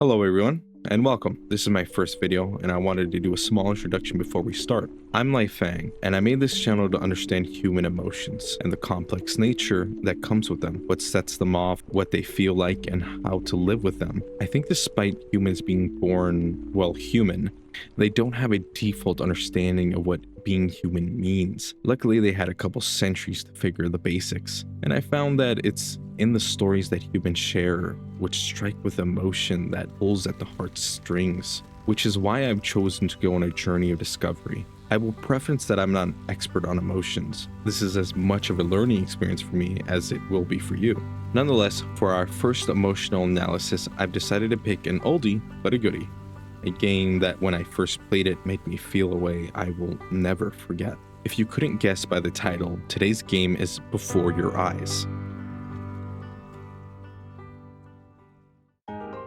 Hello everyone, and welcome. This is my first video, and I wanted to do a small introduction before we start. I'm Lai Fang, and I made this channel to understand human emotions and the complex nature that comes with them, what sets them off, what they feel like, and how to live with them. I think despite humans being born, well, human, they don't have a default understanding of what being human means. Luckily, they had a couple centuries to figure the basics, and I found that it's in the stories that humans share which strike with emotion that pulls at the heart's strings, which is why I've chosen to go on a journey of discovery. I will preference that I'm not an expert on emotions. This is as much of a learning experience for me as it will be for you. Nonetheless, for our first emotional analysis, I've decided to pick an oldie but a goodie. A game that when I first played it made me feel a way I will never forget. If you couldn't guess by the title, today's game is Before Your Eyes.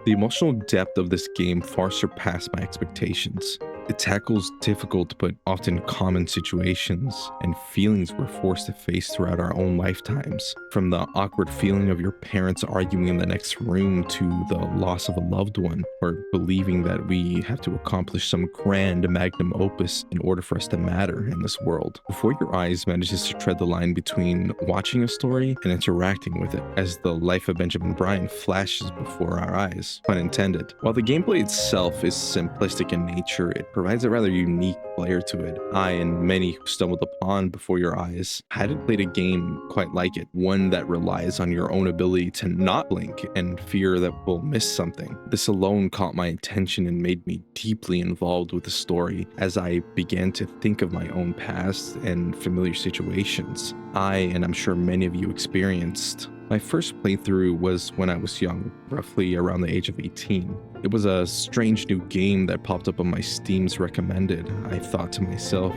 The emotional depth of this game far surpassed my expectations. It tackles difficult but often common situations and feelings we're forced to face throughout our own lifetimes. From the awkward feeling of your parents arguing in the next room to the loss of a loved one, or believing that we have to accomplish some grand magnum opus in order for us to matter in this world. Before Your Eyes manages to tread the line between watching a story and interacting with it, as the life of Benjamin Bryan flashes before our eyes, pun intended. While the gameplay itself is simplistic in nature, it provides a rather unique flair to it. I and many who stumbled upon Before Your Eyes hadn't played a game quite like it, one that relies on your own ability to not blink and fear that we'll miss something. This alone caught my attention and made me deeply involved with the story as I began to think of my own past and familiar situations and I'm sure many of you experienced. My first playthrough was when I was young, roughly around the age of 18. It was a strange new game that popped up on my Steam's recommended. I thought to myself,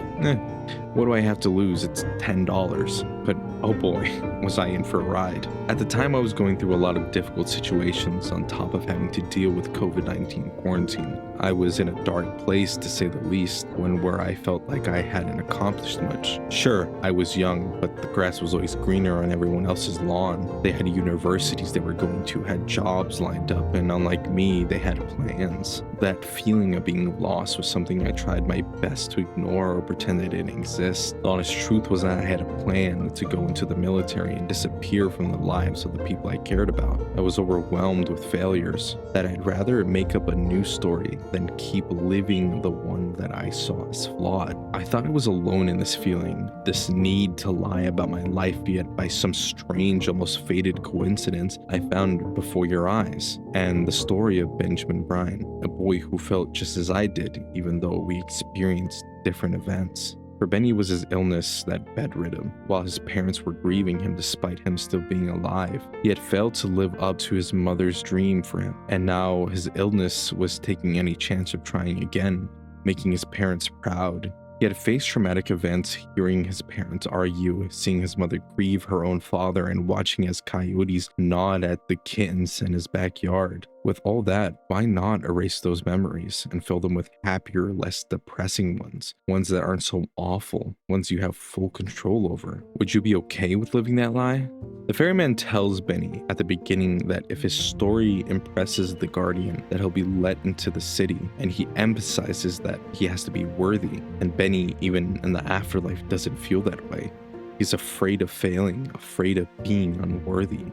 what do I have to lose? It's $10. But oh boy, was I in for a ride. At the time, I was going through a lot of difficult situations on top of having to deal with COVID-19 quarantine. I was in a dark place, to say the least, one where I felt like I hadn't accomplished much. Sure, I was young, but the grass was always greener on everyone else's lawn. They had universities they were going to, had jobs lined up, and unlike me, they had plans. That feeling of being lost was something I tried my best to ignore or pretend it didn't exist. The honest truth was that I had a plan to go into the military and disappear from the lives of the people I cared about. I was overwhelmed with failures that I'd rather make up a new story than keep living the one that I saw as flawed. I thought I was alone in this feeling, this need to lie about my life, yet by some strange, almost fated coincidence, I found Before Your Eyes, and the story of Benjamin Bryan, a boy who felt just as I did, even though we experienced different events. For Benny was his illness that bedrid him, while his parents were grieving him despite him still being alive. He had failed to live up to his mother's dream for him, and now his illness was taking any chance of trying again, making his parents proud. He had faced traumatic events, hearing his parents argue, seeing his mother grieve her own father, and watching as coyotes gnawed at the kittens in his backyard. With all that, why not erase those memories and fill them with happier, less depressing ones that aren't so awful, ones you have full control over? Would you be okay with living that lie? The ferryman tells Benny at the beginning that if his story impresses the Guardian, that he'll be let into the city, and he emphasizes that he has to be worthy, and Benny, even in the afterlife, doesn't feel that way. He's afraid of failing, afraid of being unworthy.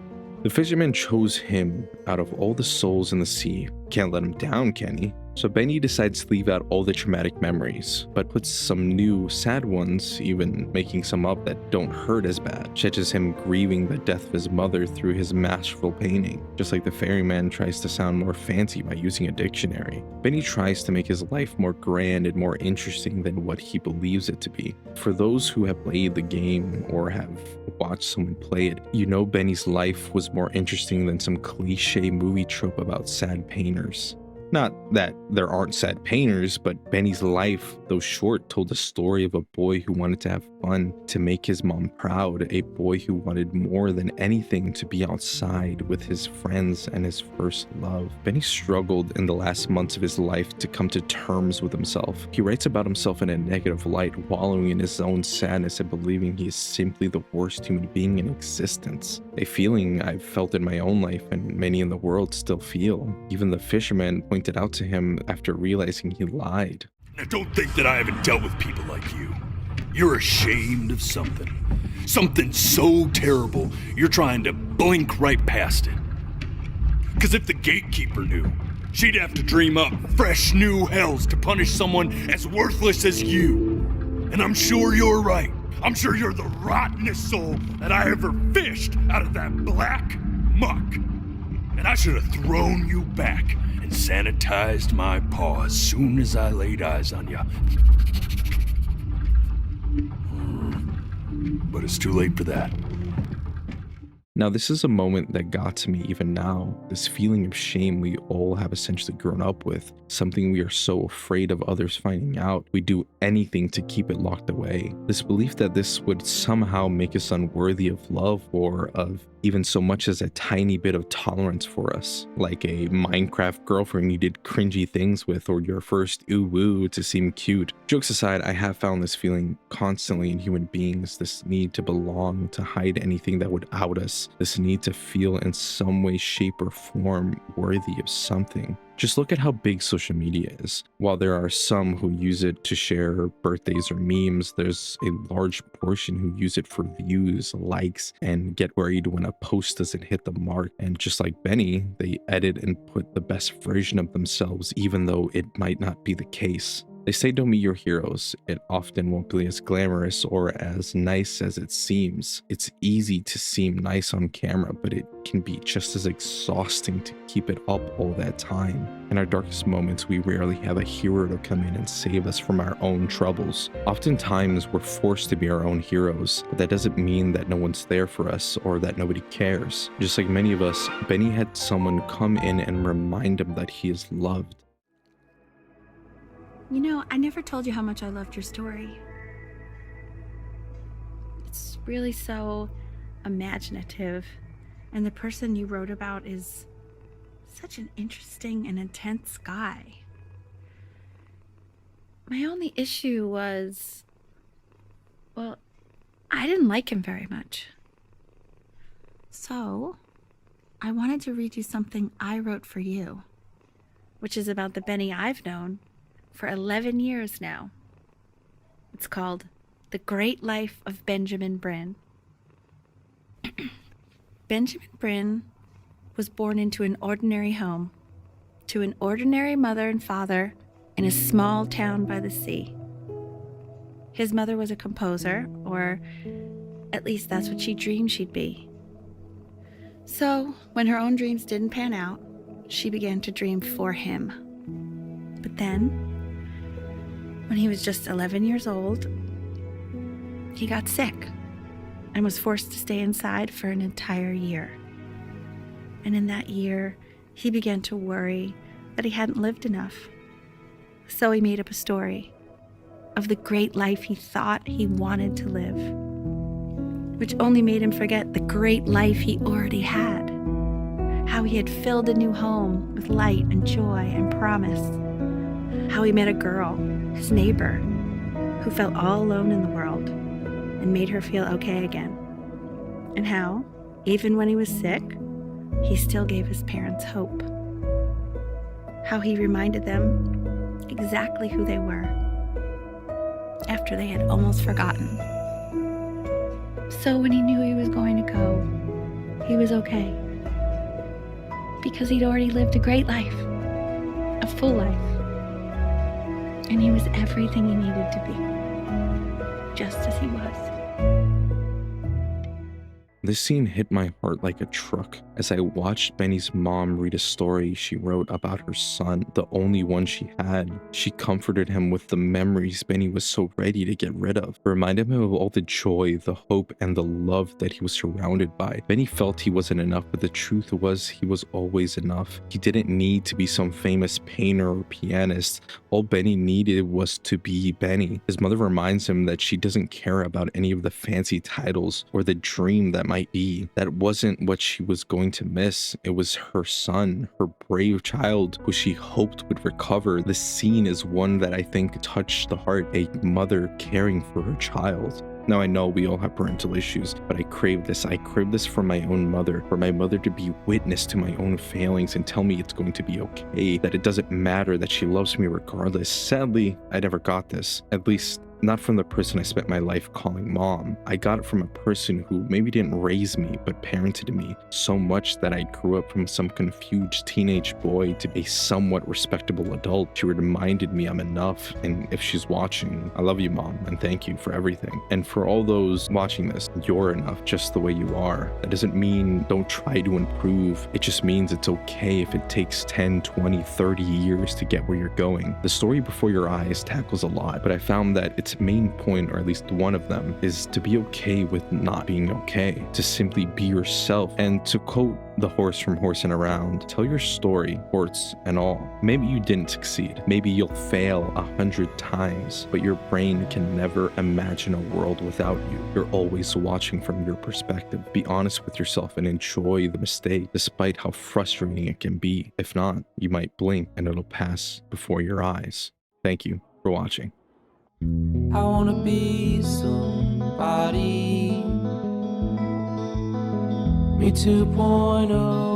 The fisherman chose him out of all the souls in the sea. Can't let him down, can he? So Benny decides to leave out all the traumatic memories, but puts some new sad ones, even making some up that don't hurt as bad, such as him grieving the death of his mother through his masterful painting, just like the ferryman tries to sound more fancy by using a dictionary. Benny tries to make his life more grand and more interesting than what he believes it to be. For those who have played the game or have watched someone play it, you know Benny's life was more interesting than some cliche movie trope about sad painters. Not that there aren't sad painters, but Benny's life, though short, told the story of a boy who wanted to have fun, to make his mom proud, a boy who wanted more than anything to be outside with his friends and his first love. Benny struggled in the last months of his life to come to terms with himself. He writes about himself in a negative light, wallowing in his own sadness and believing he is simply the worst human being in existence. a feeling I've felt in my own life and many in the world still feel. Even the fisherman pointed out to him after realizing he lied. Now don't think that I haven't dealt with people like you. You're ashamed of something. Something so terrible, you're trying to blink right past it. Because if the gatekeeper knew, she'd have to dream up fresh new hells to punish someone as worthless as you. And I'm sure you're right. I'm sure you're the rottenest soul that I ever fished out of that black muck. And I should have thrown you back and sanitized my paw as soon as I laid eyes on you. But it's too late for that. Now, this is a moment that got to me even now. This feeling of shame we all have essentially grown up with, something we are so afraid of others finding out, we do anything to keep it locked away. This belief that this would somehow make us unworthy of love or of even so much as a tiny bit of tolerance for us, like a Minecraft girlfriend you did cringy things with, or your first ooh woo to seem cute. Jokes aside, I have found this feeling constantly in human beings, this need to belong, to hide anything that would out us, this need to feel in some way, shape, or form worthy of something. Just look at how big social media is. While there are some who use it to share birthdays or memes, there's a large portion who use it for views, likes, and get worried when a post doesn't hit the mark. And just like Benny, they edit and put the best version of themselves, even though it might not be the case. They say don't meet your heroes. It often won't be as glamorous or as nice as it seems. It's easy to seem nice on camera, but it can be just as exhausting to keep it up all that time. In our darkest moments, we rarely have a hero to come in and save us from our own troubles. Oftentimes, we're forced to be our own heroes, but that doesn't mean that no one's there for us or that nobody cares. Just like many of us, Benny had someone come in and remind him that he is loved. You know, I never told you how much I loved your story. It's really so imaginative, and the person you wrote about is such an interesting and intense guy. My only issue was, well, I didn't like him very much. So, I wanted to read you something I wrote for you, which is about the Benny I've known for 11 years now. It's called The Great Life of Benjamin Brin. Benjamin Brin was born into an ordinary home, to an ordinary mother and father in a small town by the sea. His mother was a composer, or at least that's what she dreamed she'd be. So, when her own dreams didn't pan out, she began to dream for him. But then, when he was just 11 years old, he got sick and was forced to stay inside for an entire year. And in that year, he began to worry that he hadn't lived enough. So he made up a story of the great life he thought he wanted to live, which only made him forget the great life he already had, how he had filled a new home with light and joy and promise, how he met a girl, his neighbor, who felt all alone in the world and made her feel okay again, and how, even when he was sick, he still gave his parents hope, how he reminded them exactly who they were after they had almost forgotten. So when he knew he was going to go, he was okay, because he'd already lived a great life, a full life. And he was everything he needed to be, just as he was. This scene hit my heart like a truck as I watched Benny's mom read a story she wrote about her son, the only one she had. She comforted him with the memories Benny was so ready to get rid of, reminded him of all the joy, the hope, and the love that he was surrounded by. Benny felt he wasn't enough, but the truth was he was always enough. He didn't need to be some famous painter or pianist. All Benny needed was to be Benny. His mother reminds him that she doesn't care about any of the fancy titles or the dream that might be. That wasn't what she was going to miss. It was her son, her brave child, who she hoped would recover. This scene is one that I think touched the heart, a mother caring for her child. Now, I know we all have parental issues, but I crave this. I crave this for my own mother, for my mother to be witness to my own failings and tell me it's going to be okay, that it doesn't matter, that she loves me regardless. Sadly, I never got this, at least not from the person I spent my life calling mom. I got it from a person who maybe didn't raise me, but parented me so much that I grew up from some confused teenage boy to a somewhat respectable adult. She reminded me I'm enough, and if she's watching, I love you, Mom, and thank you for everything. And for all those watching this, you're enough just the way you are. That doesn't mean don't try to improve. It just means it's okay if it takes 10, 20, 30 years to get where you're going. The story before your eyes tackles a lot, but I found that its main point, or at least one of them, is to be okay with not being okay, to simply be yourself. And to quote the horse from Horse and Around, tell your story, warts and all. Maybe you didn't succeed. Maybe you'll fail 100 times, but your brain can never imagine a world without you. You're always watching from your perspective. Be honest with yourself and enjoy the mistake, despite how frustrating it can be. If not, you might blink and it'll pass before your eyes. Thank you for watching. I wanna be somebody. Me 2.0.